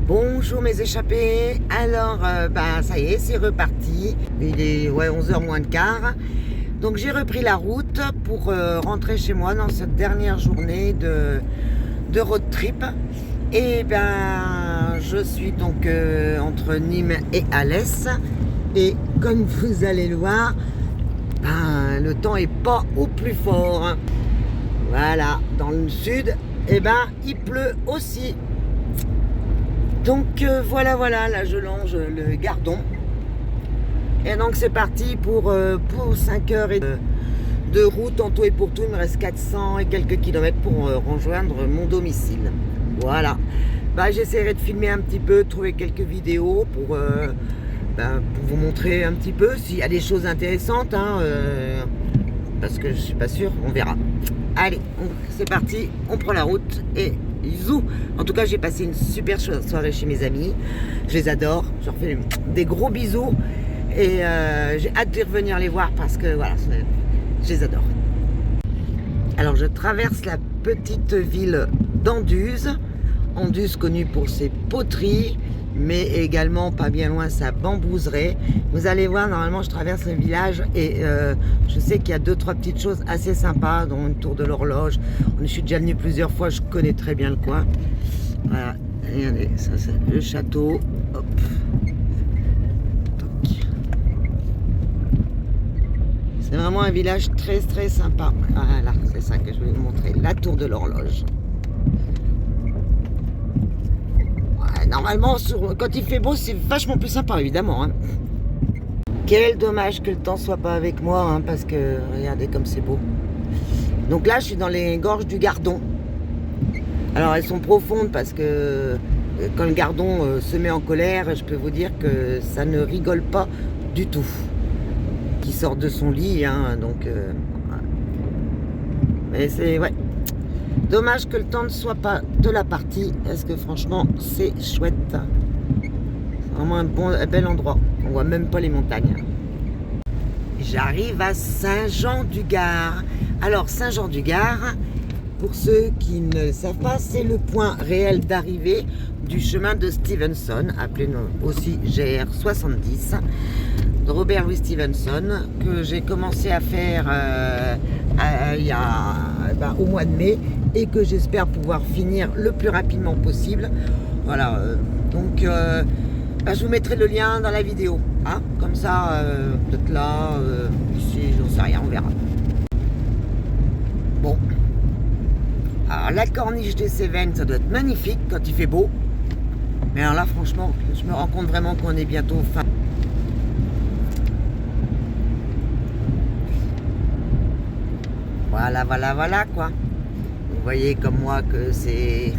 Bonjour mes échappés. Alors ça y est, c'est reparti. Il est 11h moins le quart. Donc j'ai repris la route pour rentrer chez moi dans cette dernière journée de road trip. Et je suis donc entre Nîmes et Alès. Et comme vous allez le voir, le temps est pas au plus fort. Voilà, dans le sud, il pleut aussi. Donc voilà, là je longe le Gardon. Et donc c'est parti pour 5 heures de route en tout et pour tout. Il me reste 400 et quelques kilomètres pour rejoindre mon domicile. Voilà. J'essaierai de filmer un petit peu, trouver quelques vidéos pour vous montrer un petit peu s'il y a des choses intéressantes. Parce que je suis pas sûre, on verra. Allez, c'est parti, on prend la route et zou. En tout cas, j'ai passé une super soirée chez mes amis. Je les adore. Je leur fais des gros bisous. Et j'ai hâte de revenir les voir parce que voilà, je les adore. Alors, je traverse la petite ville d'Anduze. Anduze connue pour ses poteries, mais également pas bien loin sa bambouserie. Vous allez voir, normalement je traverse un village et je sais qu'il y a 2-3 petites choses assez sympas, dont une tour de l'horloge. Je suis déjà venu plusieurs fois, je connais très bien le coin. Voilà, regardez, ça c'est le château. Hop. C'est vraiment un village très sympa. Voilà, c'est ça que je vais vous montrer, la tour de l'horloge. Normalement, quand il fait beau, c'est vachement plus sympa, évidemment. Quel dommage que le temps soit pas avec moi, parce que regardez comme c'est beau. Donc là, je suis dans les gorges du Gardon. Alors, elles sont profondes parce que quand le Gardon se met en colère, je peux vous dire que ça ne rigole pas du tout. Qui sort de son lit, donc... Mais c'est... ouais. Dommage que le temps ne soit pas de la partie, parce que franchement, c'est chouette. C'est vraiment un bel endroit. On voit même pas les montagnes. J'arrive à Saint-Jean-du-Gard. Alors, Saint-Jean-du-Gard, pour ceux qui ne le savent pas, c'est le point réel d'arrivée du chemin de Stevenson, appelé aussi GR70, de Robert Louis Stevenson, que j'ai commencé à faire au mois de mai et que j'espère pouvoir finir le plus rapidement possible. Voilà, donc je vous mettrai le lien dans la vidéo, comme ça, peut-être là, ici, j'en sais rien, on verra. Bon, alors la corniche des Cévennes, ça doit être magnifique quand il fait beau, mais alors là, franchement, je me rends compte vraiment qu'on est bientôt fin. Voilà quoi. Vous voyez comme moi que c'est...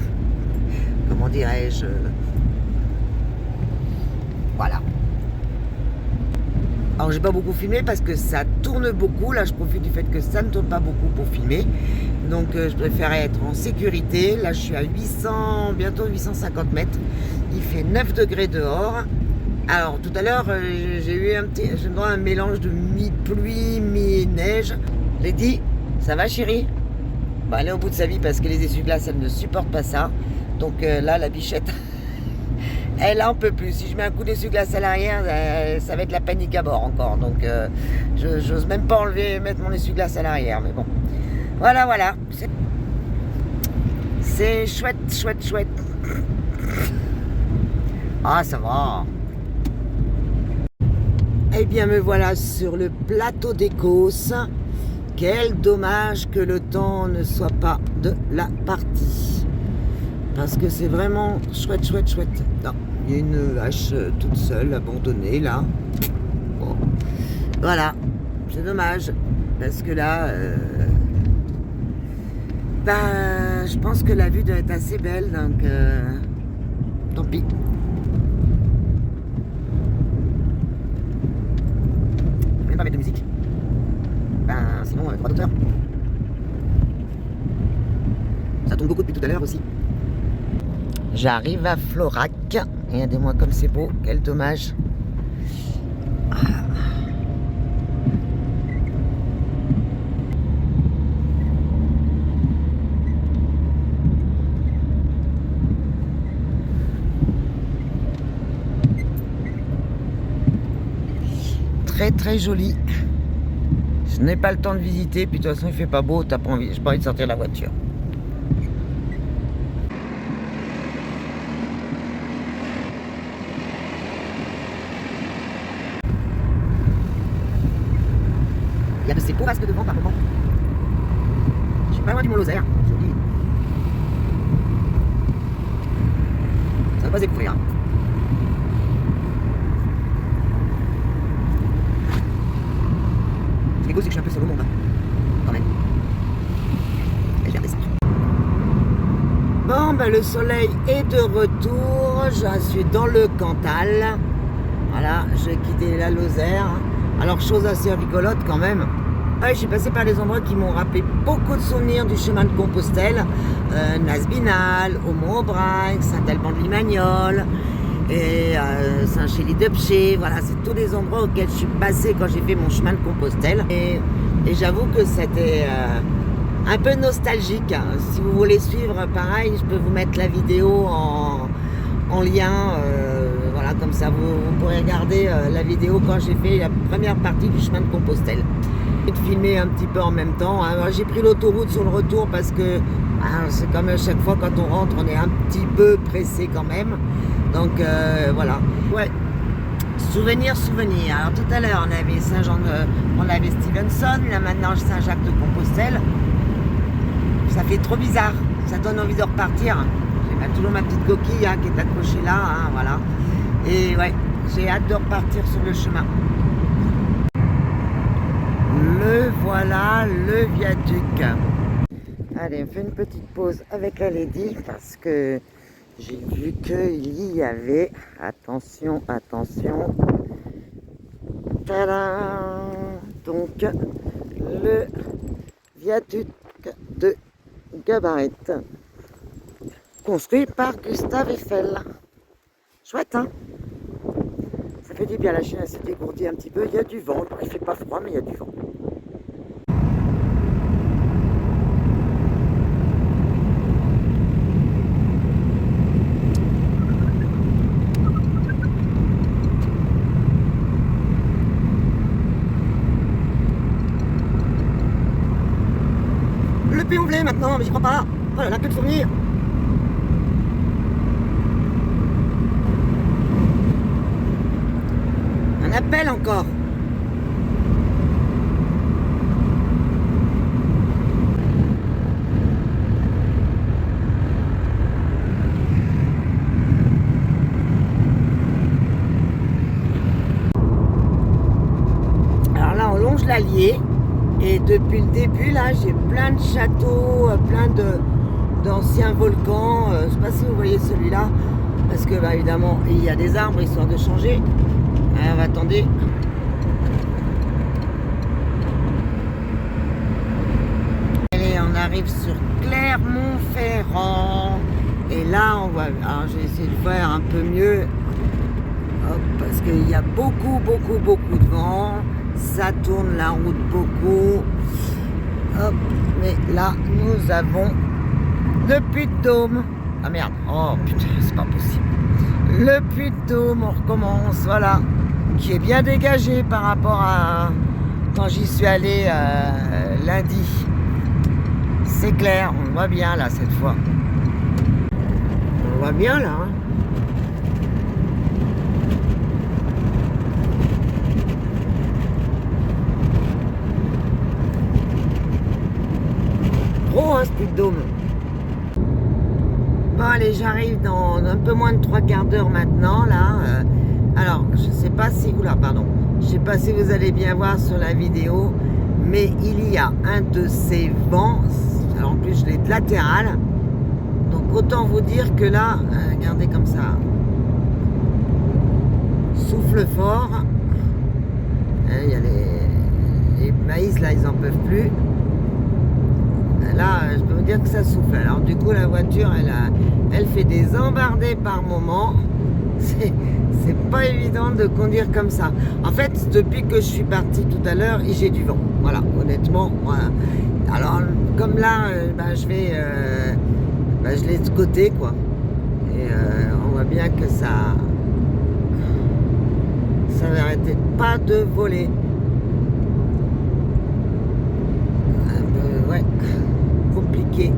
Comment dirais-je... Voilà. Alors j'ai pas beaucoup filmé parce que ça tourne beaucoup. Là je profite du fait que ça ne tourne pas beaucoup pour filmer. Donc je préférais être en sécurité. Là je suis à 800, bientôt 850 mètres. Il fait 9 degrés dehors. Alors tout à l'heure j'ai eu un mélange de mi-pluie, mi-neige. J'ai dit... Ça va chérie? Elle est au bout de sa vie parce que les essuie-glaces, elle ne supporte pas ça. Donc là, la bichette, elle en peut plus. Si je mets un coup d'essuie-glace à l'arrière, ça va être la panique à bord encore. Donc j'ose même pas mettre mon essuie-glace à l'arrière. Mais bon, voilà. C'est chouette. Ah, ça va. Eh bien, me voilà sur le plateau d'Écosse. Quel dommage que le temps ne soit pas de la partie. Parce que c'est vraiment chouette. Non, il y a une vache toute seule, abandonnée là. Bon. C'est dommage. Parce que là, je pense que la vue doit être assez belle, donc tant pis. Je vais même pas mettre de musique. Sinon, droit d'auteur. Ça tombe beaucoup depuis tout à l'heure aussi. J'arrive à Florac. Regardez-moi comme c'est beau. Quel dommage. très très joli. Je n'ai pas le temps de visiter, puis de toute façon il fait pas beau, j'ai pas envie de sortir de la voiture. Il y a de ces bourrasques devant par moment. Je suis pas loin du Mont Lozère, joli. Ça va pas découvrir. Ce qui est cool, c'est que je suis un peu seul au monde, hein, quand même. Et je vais redescendre. Bon, ben le soleil est de retour. Je suis dans le Cantal. Voilà, j'ai quitté la Lozère. Alors, chose assez rigolote quand même. Ouais, je suis passé par des endroits qui m'ont rappelé beaucoup de souvenirs du chemin de Compostelle. Nasbinal, Aumont-Aubrac, Saint-Alban-de-Limagnol et Saint-Chély-de-Pché. Voilà, c'est tous des endroits auxquels je suis passé quand j'ai fait mon chemin de Compostelle. Et j'avoue que c'était un peu nostalgique. Si vous voulez suivre, pareil, je peux vous mettre la vidéo en lien. Voilà, comme ça, vous pourrez regarder la vidéo quand j'ai fait la première partie du chemin de Compostelle. Et de filmer un petit peu en même temps. J'ai pris l'autoroute sur le retour parce que c'est comme à chaque fois quand on rentre, on est un petit peu pressé quand même. Donc voilà. Ouais. Souvenir. Alors tout à l'heure, on avait on avait Stevenson, là maintenant Saint-Jacques de Compostelle. Ça fait trop bizarre. Ça donne envie de repartir. J'ai toujours ma petite coquille qui est accrochée là. Voilà. Et ouais, j'ai hâte de repartir sur le chemin. Le voilà, le viaduc. Allez, on fait une petite pause avec la Lady parce que j'ai vu qu'il y avait, attention, tadam, donc le viaduc de Gabaret, construit par Gustave Eiffel. Chouette, hein? Ça fait du bien, la Chine elle s'est dégourdie un petit peu, il y a du vent, il fait pas froid mais il y a du vent. Le Péonvlet maintenant, mais j'y crois pas. Oh là là, que de souvenirs. Un appel encore. Alors là, on longe l'Allier. Et depuis le début, là, j'ai plein de châteaux, plein d'anciens volcans. Je ne sais pas si vous voyez celui-là. Parce que, bah, évidemment, il y a des arbres, histoire de changer. Alors, attendez. Allez, on arrive sur Clermont-Ferrand. Et là, on va... Alors, je vais essayer de faire un peu mieux. Hop, parce qu'il y a beaucoup de vent. Ça tourne la route beaucoup. Hop, mais là, nous avons le Puy-de-Dôme. Ah merde, oh putain, c'est pas possible. Le Puy-de-Dôme, on recommence, voilà. Qui est bien dégagé par rapport à quand j'y suis allé lundi. C'est clair, on le voit bien là cette fois. On le voit bien là, hein. Gros, hein, ce Puy-de-Dôme. Bon, allez, j'arrive dans un peu moins de 3 quarts d'heure maintenant, là. Alors, je sais pas si... Oula, pardon. Je sais pas si vous allez bien voir sur la vidéo, mais il y a un de ces vents. Alors, en plus, je l'ai de latéral. Donc, autant vous dire que là, regardez comme ça. Souffle fort. Il y a les maïs, là, ils en peuvent plus. Là, je peux vous dire que ça souffle. Alors du coup, la voiture, elle fait des embardées par moment. C'est pas évident de conduire comme ça. En fait, depuis que je suis partie tout à l'heure, j'ai du vent. Voilà, honnêtement. Voilà. Alors, comme là, je l'ai de côté, quoi. Et on voit bien que ça Ça n'arrêtait pas de voler. Ouais, compliqué.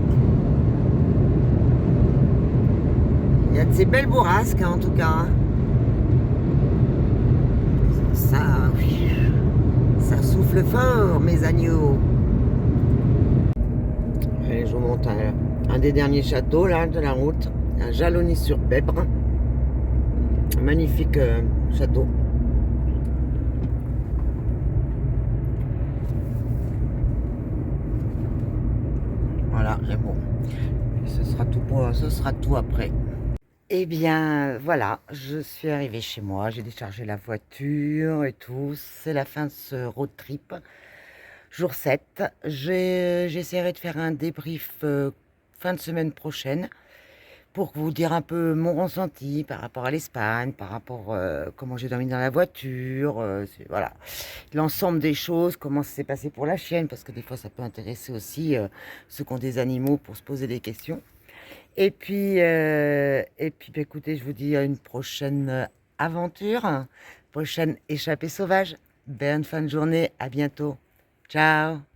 Il y a de ces belles bourrasques, hein, en tout cas. Hein. Oui, ça souffle fort, mes agneaux. Allez, je vous montre un des derniers châteaux là de la route, à Jalony-sur-Bèbre. Magnifique château. Voilà, et bon, ce sera tout après. Eh bien, voilà, je suis arrivée chez moi, j'ai déchargé la voiture et tout. C'est la fin de ce road trip. Jour 7. J'essaierai de faire un débrief fin de semaine prochaine pour vous dire un peu mon ressenti par rapport à l'Espagne, par rapport comment j'ai dormi dans la voiture, voilà, l'ensemble des choses, comment ça s'est passé pour la chienne, parce que des fois ça peut intéresser aussi ceux qui ont des animaux pour se poser des questions. Et puis, bah, écoutez, je vous dis à une prochaine aventure, prochaine échappée sauvage. Bonne fin de journée, à bientôt. Ciao.